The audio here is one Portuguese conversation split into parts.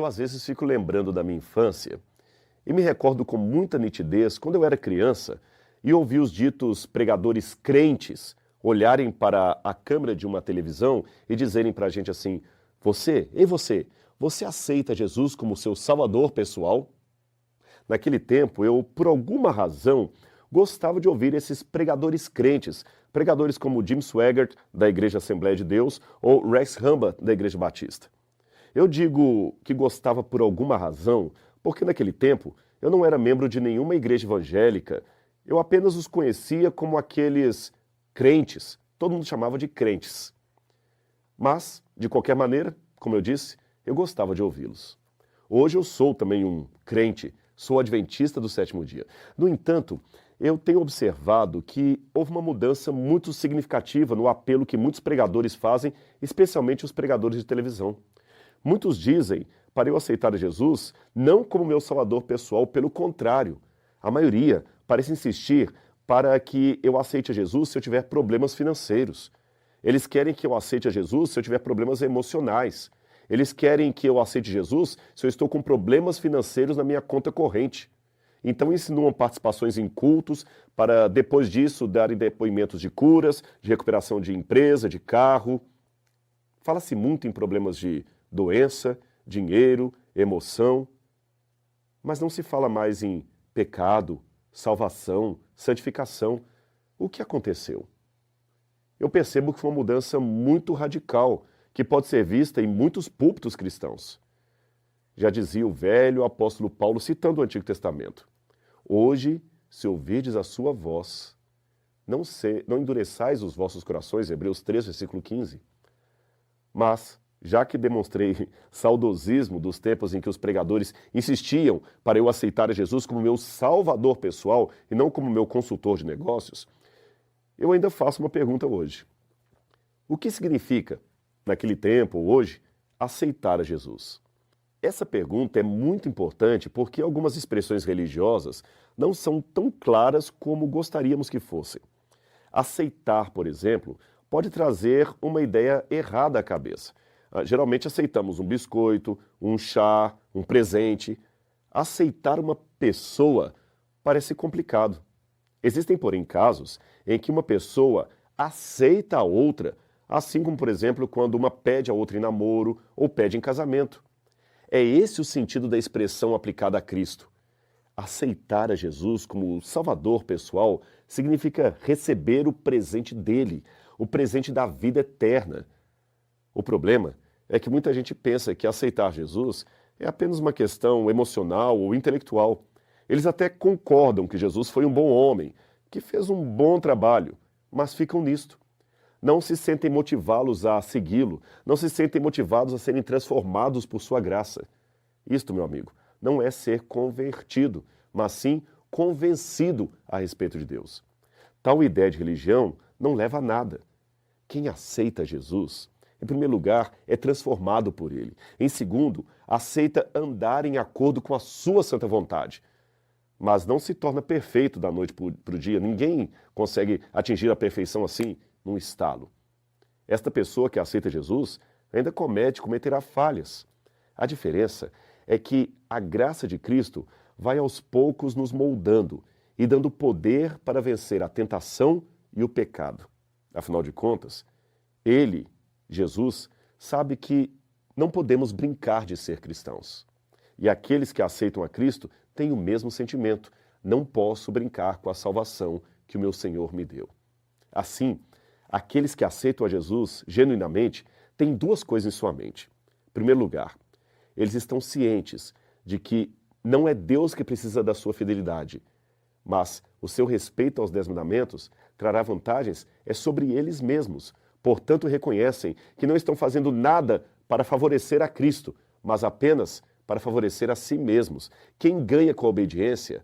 Eu às vezes fico lembrando da minha infância e me recordo com muita nitidez quando eu era criança e ouvi os ditos pregadores crentes olharem para a câmera de uma televisão e dizerem para a gente assim: você aceita Jesus como seu salvador pessoal? Naquele tempo, eu, por alguma razão, gostava de ouvir esses pregadores crentes, pregadores como Jim Swaggart, da Igreja Assembleia de Deus, ou Rex Humbard, da Igreja Batista. Eu digo que gostava por alguma razão, porque naquele tempo eu não era membro de nenhuma igreja evangélica, eu apenas os conhecia como aqueles crentes, todo mundo chamava de crentes. Mas, de qualquer maneira, como eu disse, eu gostava de ouvi-los. Hoje eu sou também um crente, sou adventista do sétimo dia. No entanto, eu tenho observado que houve uma mudança muito significativa no apelo que muitos pregadores fazem, especialmente os pregadores de televisão. Muitos dizem para eu aceitar Jesus não como meu salvador pessoal, pelo contrário. A maioria parece insistir para que eu aceite a Jesus se eu tiver problemas financeiros. Eles querem que eu aceite a Jesus se eu tiver problemas emocionais. Eles querem que eu aceite Jesus se eu estou com problemas financeiros na minha conta corrente. Então insinuam participações em cultos para depois disso darem depoimentos de curas, de recuperação de empresa, de carro. Fala-se muito em problemas de doença, dinheiro, emoção, mas não se fala mais em pecado, salvação, santificação. O que aconteceu? Eu percebo que foi uma mudança muito radical, que pode ser vista em muitos púlpitos cristãos. Já dizia o velho apóstolo Paulo, citando o Antigo Testamento: hoje, se ouvirdes a sua voz, não endureçais os vossos corações, Hebreus 3, versículo 15. Mas, já que demonstrei saudosismo dos tempos em que os pregadores insistiam para eu aceitar a Jesus como meu salvador pessoal e não como meu consultor de negócios, eu ainda faço uma pergunta hoje. O que significa, naquele tempo ou hoje, aceitar a Jesus? Essa pergunta é muito importante porque algumas expressões religiosas não são tão claras como gostaríamos que fossem. Aceitar, por exemplo, pode trazer uma ideia errada à cabeça. Geralmente aceitamos um biscoito, um chá, um presente. Aceitar uma pessoa parece complicado. Existem, porém, casos em que uma pessoa aceita a outra, assim como, por exemplo, quando uma pede a outra em namoro ou pede em casamento. É esse o sentido da expressão aplicada a Cristo. Aceitar a Jesus como Salvador pessoal significa receber o presente dele, o presente da vida eterna. O problema é que muita gente pensa que aceitar Jesus é apenas uma questão emocional ou intelectual. Eles até concordam que Jesus foi um bom homem, que fez um bom trabalho, mas ficam nisto. Não se sentem motivá-los a segui-lo, não se sentem motivados a serem transformados por sua graça. Isto, meu amigo, não é ser convertido, mas sim convencido a respeito de Deus. Tal ideia de religião não leva a nada. Quem aceita Jesus, em primeiro lugar, é transformado por ele. Em segundo, aceita andar em acordo com a sua santa vontade. Mas não se torna perfeito da noite para o dia. Ninguém consegue atingir a perfeição assim, num estalo. Esta pessoa que aceita Jesus ainda cometerá falhas. A diferença é que a graça de Cristo vai aos poucos nos moldando e dando poder para vencer a tentação e o pecado. Afinal de contas, ele, Jesus, sabe que não podemos brincar de ser cristãos. E aqueles que aceitam a Cristo têm o mesmo sentimento. Não posso brincar com a salvação que o meu Senhor me deu. Assim, aqueles que aceitam a Jesus genuinamente têm duas coisas em sua mente. Em primeiro lugar, eles estão cientes de que não é Deus que precisa da sua fidelidade, mas o seu respeito aos 10 mandamentos trará vantagens sobre eles mesmos. Portanto, reconhecem que não estão fazendo nada para favorecer a Cristo, mas apenas para favorecer a si mesmos. Quem ganha com a obediência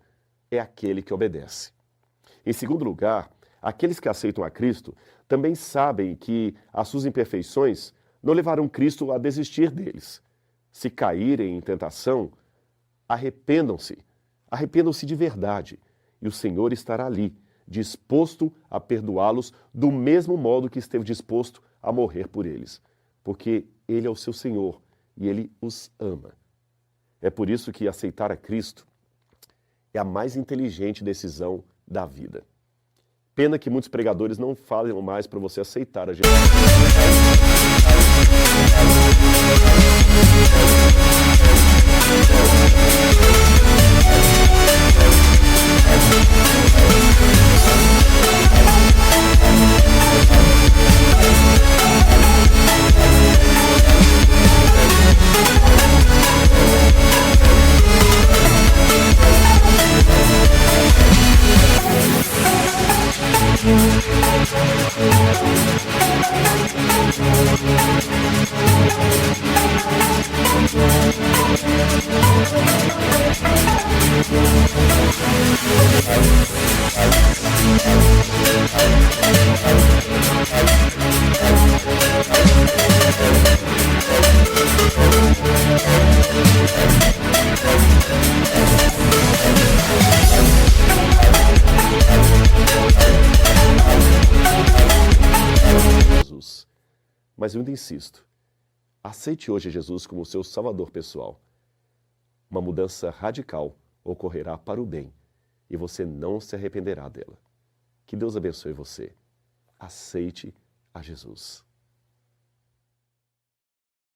é aquele que obedece. Em segundo lugar, aqueles que aceitam a Cristo também sabem que as suas imperfeições não levarão Cristo a desistir deles. Se caírem em tentação, arrependam-se de verdade, e o Senhor estará ali, disposto a perdoá-los do mesmo modo que esteve disposto a morrer por eles, porque Ele é o seu Senhor e Ele os ama. É por isso que aceitar a Cristo é a mais inteligente decisão da vida. Pena que muitos pregadores não falam mais para você aceitar a Jesus. Mas eu ainda insisto, aceite hoje Jesus como seu salvador pessoal. Uma mudança radical ocorrerá para o bem e você não se arrependerá dela. Que Deus abençoe você. Aceite a Jesus.